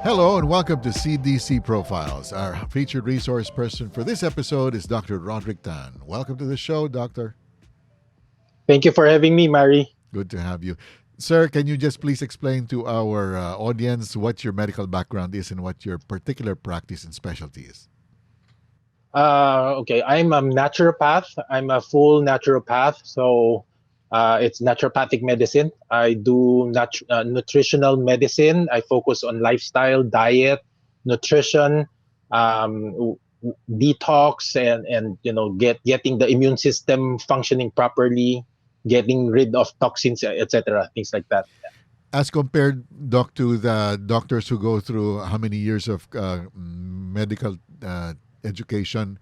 Hello and welcome to CDC Profiles. Our featured resource person for this episode is Dr. Roderick Tan. Welcome to the show, Doctor. Thank you for having me, Mary. Good to have you. Sir, can you just please explain to our audience what your medical background is and what your particular practice and specialty is? Okay, I'm a naturopath. I'm a full naturopath. So it's naturopathic medicine. I do nutritional medicine. I focus on lifestyle, diet, nutrition, detox, and getting the immune system functioning properly, getting rid of toxins, etc. Things like that. As compared, Doc, to the doctors who go through how many years of medical education,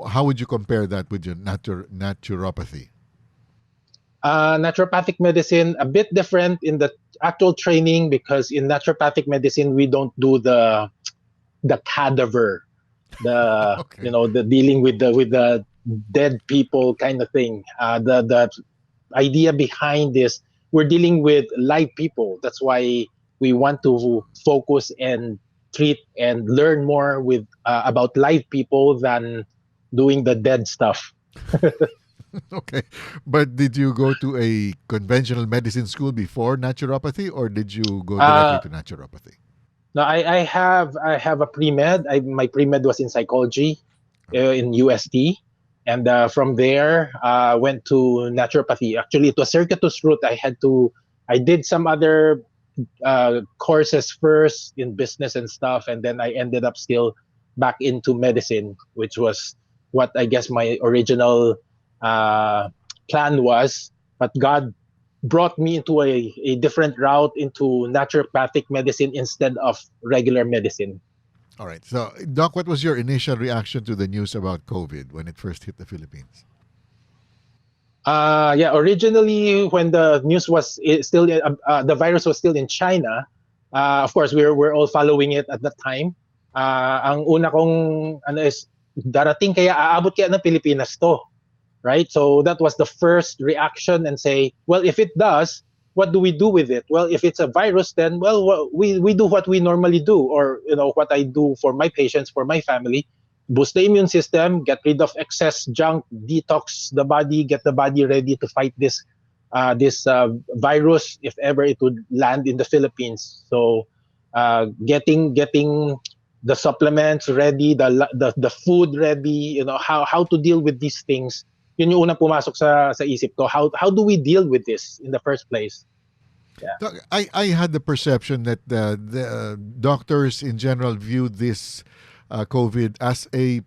how would you compare that with your naturopathy? Naturopathic medicine a bit different in the actual training, because in naturopathic medicine we don't do the cadaver, the Okay. the dealing with the dead people kind of thing. The idea behind this, we're dealing with live people. That's why we want to focus and treat and learn more with about live people than doing the dead stuff. Okay. But did you go to a conventional medicine school before naturopathy or did you go directly Uh, to naturopathy? no, I have a pre-med. My pre-med was in psychology in UST. And from there, went to naturopathy. Actually, it was circuitous route. I did some other courses first in business and stuff, and then I ended up still back into medicine, which was what I guess my original uh, plan was. But God brought me into a different route, into naturopathic medicine instead of regular medicine. All right. So, Doc, what was your initial reaction to the news about COVID when it first hit the Philippines? Yeah, originally when the news was still the virus was still in China, of course we're all following it at that time. Ang una kong ano is darating kaya aabot kaya ng Pilipinas to, right? So that was the first reaction, and say, well, if it does, what do we do with it? Well, if it's a virus, then well, we do what we normally do, or what I do for my patients, for my family: boost the immune system, get rid of excess junk, detox the body, get the body ready to fight this virus if ever it would land in the Philippines. So getting the supplements ready, the food ready, how to deal with these things. Yun yung unang pumasok sa isip ko. How do we deal with this in the first place? Yeah. Doc, I had the perception that the doctors in general viewed this COVID as a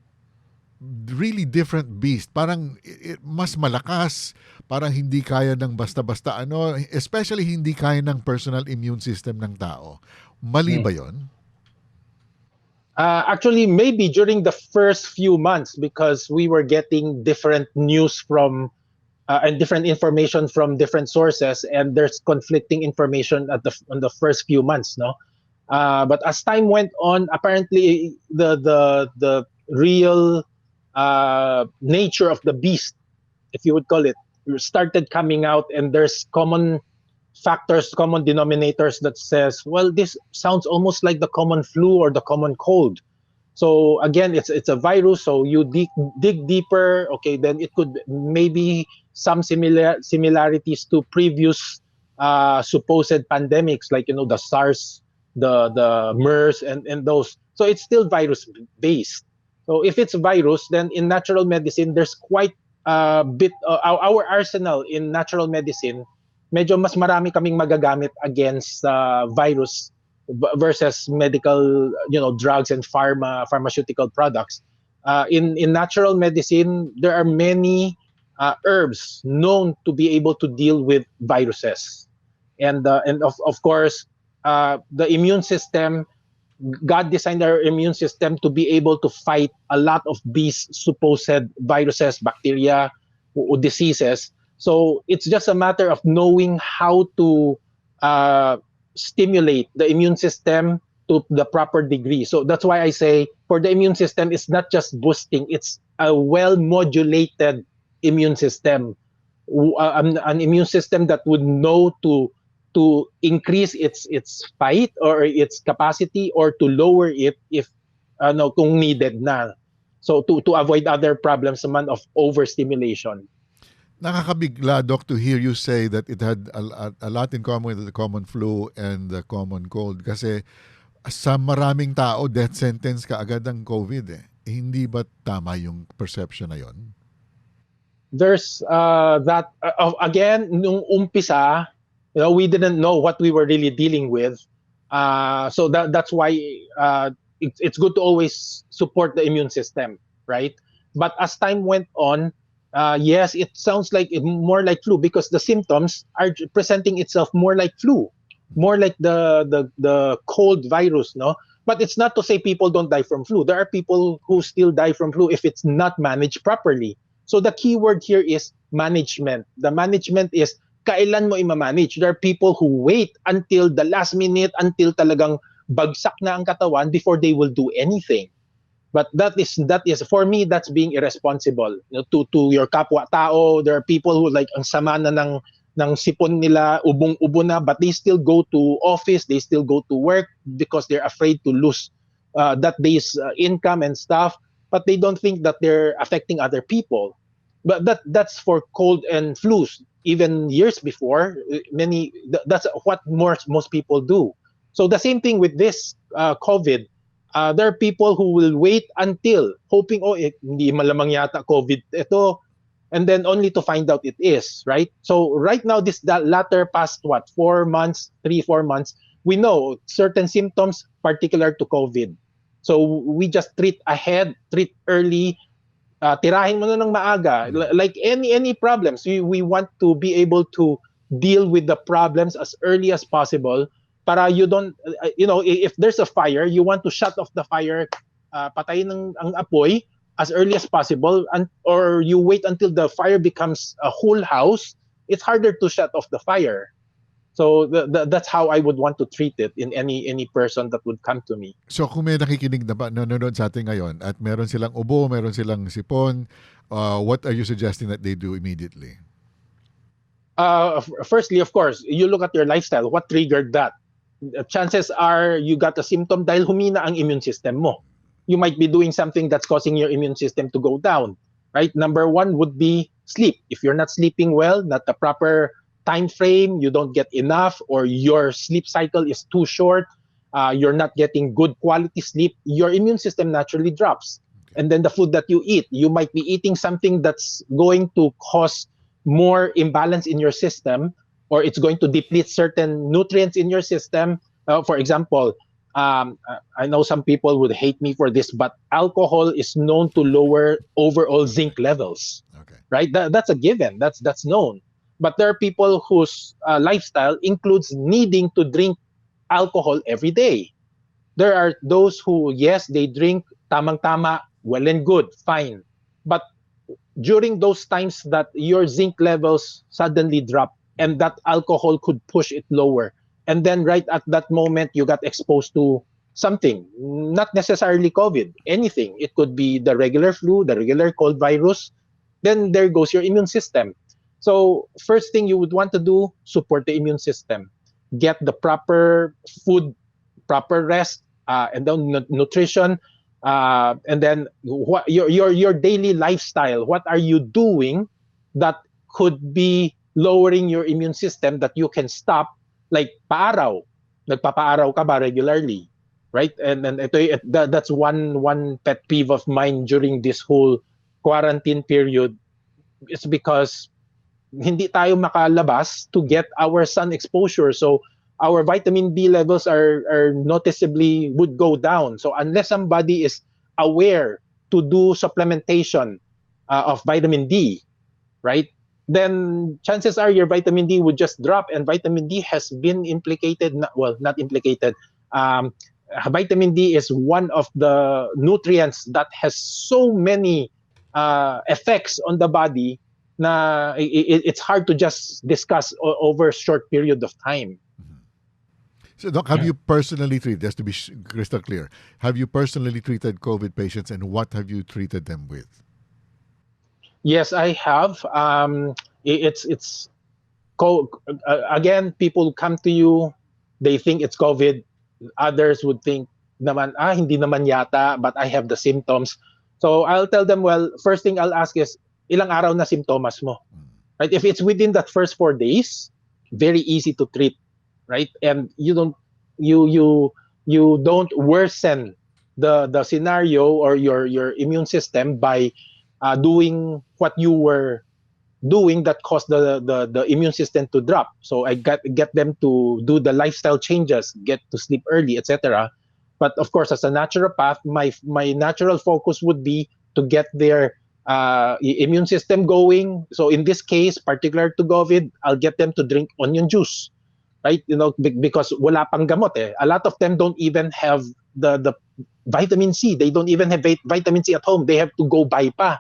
really different beast. Parang mas malakas, parang hindi kaya ng basta-basta ano, especially hindi kaya ng personal immune system ng tao. Mali ba yon? Actually, maybe during the first few months, because we were getting different news from and different information from different sources, and there's conflicting information on the first few months, no. But as time went on, apparently the real nature of the beast, if you would call it, started coming out, and there's common factors, common denominators that says, well, this sounds almost like the common flu or the common cold. So again, it's a virus. So you dig deeper. Okay, then it could maybe some similarities to previous supposed pandemics, like the SARS, the MERS, and those. So it's still virus based. So if it's virus, then in natural medicine, there's quite a bit. Our arsenal in natural medicine, medyo mas marami kaming magagamit against virus versus medical, drugs and pharmaceutical products. In natural medicine, there are many herbs known to be able to deal with viruses, and of course, the immune system. God designed our immune system to be able to fight a lot of these supposed viruses, bacteria, or diseases. So it's just a matter of knowing how to uh, stimulate the immune system to the proper degree. So that's why I say, for the immune system, it's not just boosting, it's a well modulated immune system, an immune system that would know to to increase its fight or its capacity, or to lower it if no, kung needed na. So to avoid other problems naman of overstimulation. Nakakabigla, Doc, to hear you say that it had a lot in common with the common flu and the common cold. Kasi sa maraming tao, death sentence kaagad ang COVID eh. Hindi ba tama yung perception na yon? There's that again, nung umpisa, we didn't know what we were really dealing with. So that's why it's good to always support the immune system, right? But as time went on, yes, it sounds like more like flu, because the symptoms are presenting itself more like flu, more like the cold virus, no? But it's not to say people don't die from flu. There are people who still die from flu if it's not managed properly. So the key word here is management. The management is kailan mo i-manage. There are people who wait until the last minute, until talagang bagsak na ang katawan before they will do anything. But that is for me, that's being irresponsible. To your kapwa tao, there are people who like ang sama na ng sipon nila, ubong-ubo na, but they still go to office, they still go to work because they're afraid to lose that day's income and stuff, but they don't think that they're affecting other people. But that's for cold and flus. Even years before, that's what most people do. So the same thing with this COVID. There are people who will wait until hoping, oh, hindi malamang yata COVID ito, and then only to find out it is, right? So right now, that latter past what, 4 months, 3, 4 months, we know certain symptoms particular to COVID. So we just treat ahead, treat early, tirahin mo na ng maaga. Like any problems, we want to be able to deal with the problems as early as possible, para you don't, if there's a fire, you want to shut off the fire, patayin ang apoy as early as possible, or you wait until the fire becomes a whole house. It's harder to shut off the fire. So that's how I would want to treat it in any person that would come to me. So kung may nakikinig na ba, nanonood sa atin ngayon at meron silang ubo, meron silang sipon, what are you suggesting that they do immediately? Firstly, of course, you look at your lifestyle. What triggered that? Chances are you got a symptom dahil humina ang immune system mo. You might be doing something that's causing your immune system to go down, right? Number one would be sleep. If you're not sleeping well, not the proper time frame, you don't get enough, or your sleep cycle is too short, you're not getting good quality sleep, your immune system naturally drops. And then the food that you eat, you might be eating something that's going to cause more imbalance in your system, or it's going to deplete certain nutrients in your system. For example, I know some people would hate me for this, but alcohol is known to lower overall zinc levels. Okay. Right? That's a given. That's known. But there are people whose lifestyle includes needing to drink alcohol every day. There are those who, yes, they drink tamang-tama, well and good, fine. But during those times that your zinc levels suddenly drop, and that alcohol could push it lower, and then right at that moment you got exposed to something, not necessarily COVID, anything. It could be the regular flu, the regular cold virus. Then there goes your immune system. So first thing you would want to do, support the immune system. Get the proper food, proper rest, and then nutrition, and then what your daily lifestyle. What are you doing that could be lowering your immune system that you can stop? Like paaraw, nagpapaaraw ka ba regularly, right? And that's one pet peeve of mine during this whole quarantine period. It's because hindi tayo makalabas to get our sun exposure. So our vitamin D levels are noticeably would go down. So unless somebody is aware to do supplementation of vitamin D, right? Then chances are your vitamin D would just drop, and vitamin D has been implicated, not implicated. Vitamin D is one of the nutrients that has so many effects on the body na it's hard to just discuss over a short period of time. So, Doc, have you personally treated, just to be crystal clear, have you personally treated COVID patients, and what have you treated them with? Yes, I have. It's again, people come to you, they think it's COVID. Others would think naman, hindi naman yata, but I have the symptoms. So I'll tell them, well, first thing I'll ask is, ilang araw na symptoms mo? Right? If it's within that first 4 days, very easy to treat, right? And you don't worsen the scenario or your immune system by doing what you were doing that caused the immune system to drop. So I get them to do the lifestyle changes, get to sleep early, etc. But of course, as a naturopath, my natural focus would be to get their immune system going. So in this case, particular to COVID, I'll get them to drink onion juice, right? Because wala pang gamot eh. A lot of them don't even have the vitamin C. They don't even have vitamin C at home. They have to go buy pa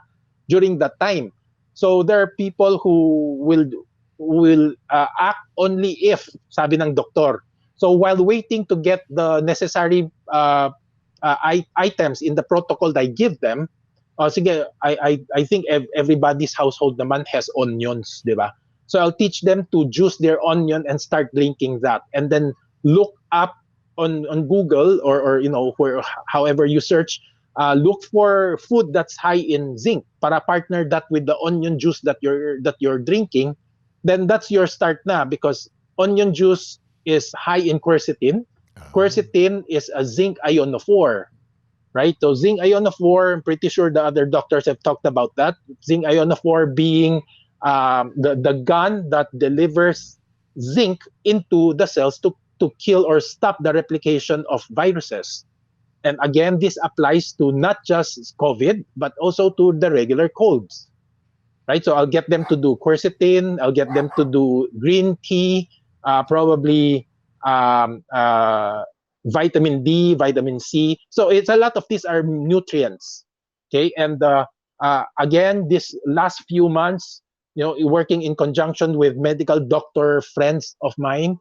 during that time. So there are people who will act only if, sabi ng doktor. So while waiting to get the necessary items in the protocol that I give them, sige, I think everybody's household naman has onions, di ba? So I'll teach them to juice their onion and start drinking that, and then look up on Google or where however you search. Look for food that's high in zinc para partner that with the onion juice that you're drinking. Then that's your start na, because onion juice is high in quercetin. Quercetin is a zinc ionophore, right? So zinc ionophore, I'm pretty sure the other doctors have talked about that. Zinc ionophore being the gun that delivers zinc into the cells to kill or stop the replication of viruses. And again, this applies to not just COVID, but also to the regular colds, right? So I'll get them to do quercetin, I'll get them to do green tea, probably vitamin D, vitamin C. So it's a lot of these are nutrients, okay? And again, this last few months, working in conjunction with medical doctor friends of mine,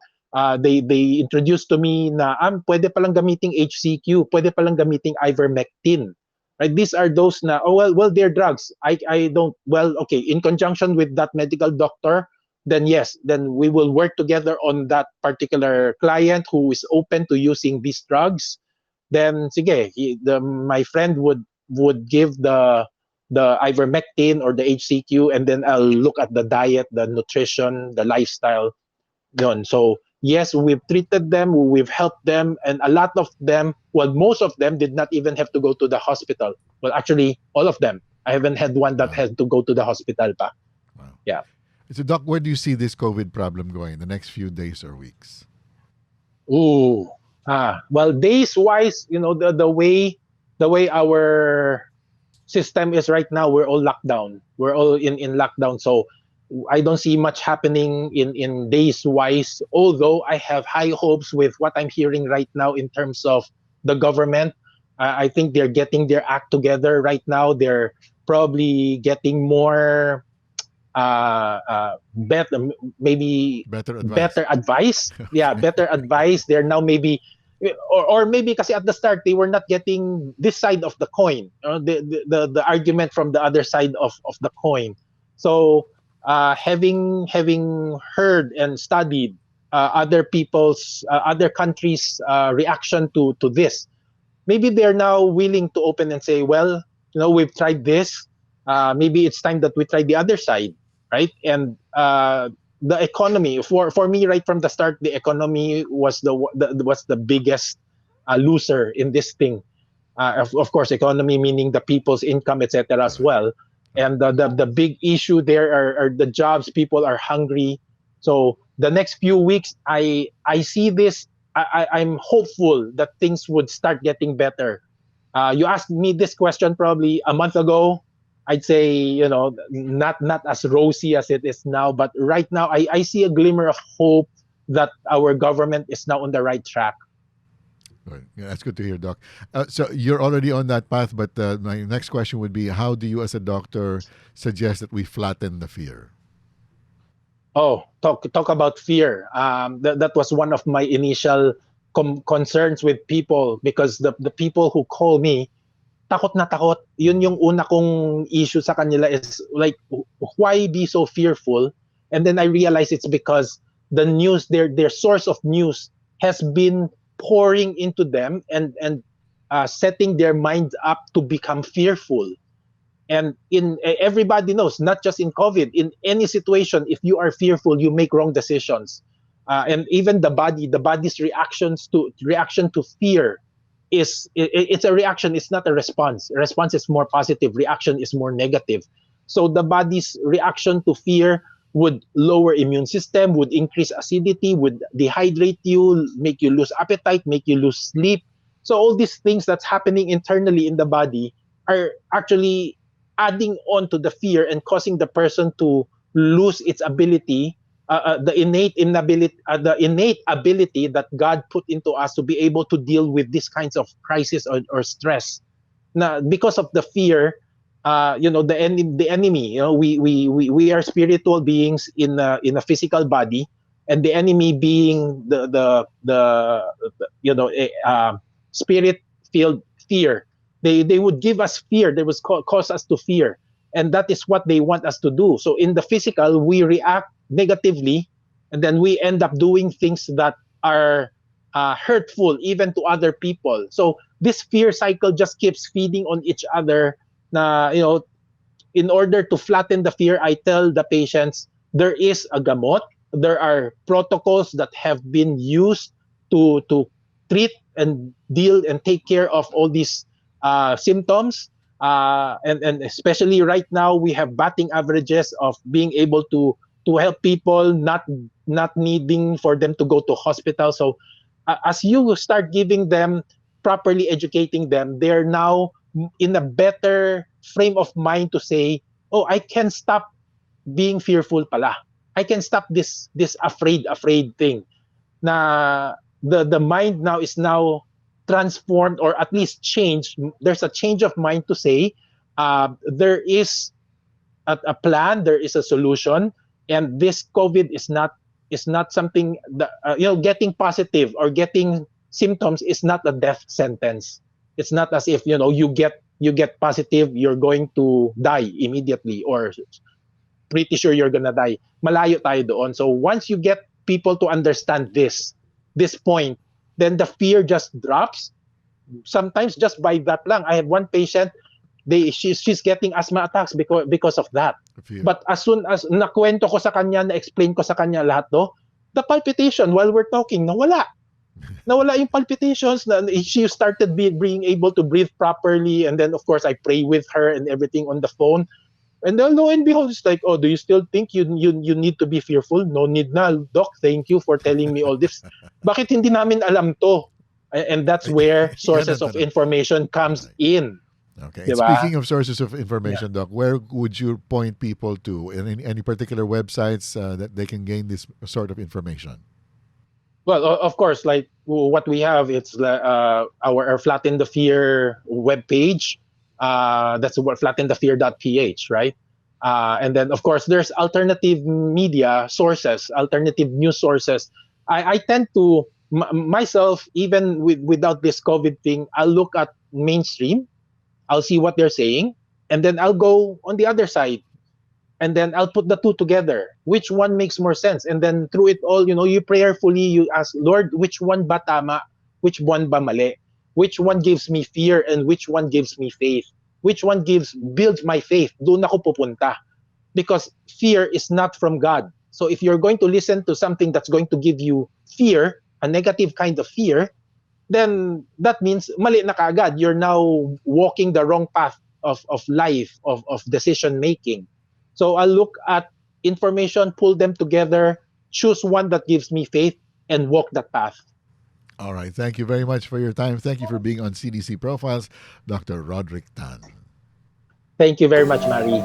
they introduced to me na pwede palang gamiting HCQ, pwede palang gamiting ivermectin. Right? These are those na well they're drugs. I don't okay, in conjunction with that medical doctor, then yes, then we will work together on that particular client who is open to using these drugs. Then sige, my friend would give the ivermectin or the HCQ, and then I'll look at the diet, the nutrition, the lifestyle. Yun. So yes, we've treated them, we've helped them, and a lot of them, well, most of them did not even have to go to the hospital. Well, actually, all of them. I haven't had one that had to go to the hospital pa. Wow. Yeah. So, Doc, where do you see this COVID problem going the next few days or weeks? Ooh. Well, days-wise, the way our system is right now, we're all locked down. We're all in lockdown. So I don't see much happening in days wise, although I have high hopes with what I'm hearing right now in terms of the government. I think they're getting their act together right now. They're probably getting more better, maybe better advice. Yeah, better advice. They're now maybe, or maybe kasi at the start they were not getting this side of the coin, the argument from the other side of the coin. So having heard and studied other people's other countries' reaction to this, maybe they're now willing to open and say, well, we've tried this. Maybe it's time that we try the other side, right? And the economy, for me, right from the start, the economy was the biggest loser in this thing. Of course, economy meaning the people's income, etc. as well. And the big issue there are the jobs. People are hungry. So the next few weeks, I see this. I'm hopeful that things would start getting better. You asked me this question probably a month ago. I'd say, not as rosy as it is now, but right now I see a glimmer of hope that our government is now on the right track. Right. Yeah, that's good to hear, Doc. So you're already on that path, but my next question would be, how do you as a doctor suggest that we flatten the fear? Oh, talk about fear. That was one of my initial concerns with people, because the people who call me, takot na takot. Yun yung una kong issue sa kanila is like, why be so fearful? And then I realized it's because the news, their source of news, has been pouring into them and setting their minds up to become fearful. And everybody knows, not just in COVID, in any situation, if you are fearful, you make wrong decisions. And even the body's reaction to fear it's a reaction. It's not a response. A response is more positive. Reaction is more negative. So the body's reaction to fear would lower immune system, would increase acidity, would dehydrate you, make you lose appetite, make you lose sleep. So all these things that's happening internally in the body are actually adding on to the fear and causing the person to lose its ability, the innate ability that God put into us to be able to deal with these kinds of crisis or stress. Now, because of the fear, the enemy. We are spiritual beings in a physical body, and the enemy being the spirit filled fear. They would give us fear. They would cause us to fear, and that is what they want us to do. So in the physical, we react negatively, and then we end up doing things that are hurtful even to other people. So this fear cycle just keeps feeding on each other. Na in order to flatten the fear, I tell the patients there is a gamot. There are protocols that have been used to treat and deal and take care of all these symptoms. And especially right now, we have batting averages of being able to help people, not needing for them to go to hospital. So as you start giving them, properly educating them, they're now in a better frame of mind to say, oh, I can stop being fearful pala. I can stop this afraid thing. Na the mind now is now transformed, or at least changed. There's a change of mind to say there is a plan, there is a solution, and this COVID is not something that getting positive or getting symptoms is not a death sentence. It's not as if you get positive, you're going to die immediately, or pretty sure you're gonna die. Malayo tayo doon. So once you get people to understand this point, then the fear just drops. Sometimes just by that lang. I have one patient, she's getting asthma attacks because of that. Fear. But as soon as nakwento ko sa kanya, na-explain ko sa kanya lahat the palpitation while we're talking, nawala yung palpitations. She started being able to breathe properly, and then of course I pray with her and everything on the phone. And then lo and behold, it's like, oh, do you still think you need to be fearful? No need na, doc. Thank you for telling me all this. Bakit hindi namin alam to? And that's where Yan sources ang of tanong. information comes Alright. in. Okay. And Diba? speaking of sources of Yeah. information, Doc, where would you point people to? Any particular websites that they can gain this sort of information? Well, of course, like what we have, it's our Flatten the Fear webpage. That's what flattenthefear.ph, right? And then, of course, there's alternative media sources, alternative news sources. I tend to myself, even without this COVID thing, I'll look at mainstream. I'll see what they're saying, and then I'll go on the other side, and then I'll put the two together. Which one makes more sense? And then through it all, you prayerfully you ask, Lord, which one ba tama? Which one ba mali? Which one gives me fear and which one gives me faith? Which one builds my faith? Doon ako pupunta. Because fear is not from God. So if you're going to listen to something that's going to give you fear, a negative kind of fear, then that means mali na kaagad. You're now walking the wrong path of life, of decision making. So I'll look at information, pull them together, choose one that gives me faith, and walk that path. All right. Thank you very much for your time. Thank you for being on CDC Profiles, Dr. Roderick Tan. Thank you very much, Marie.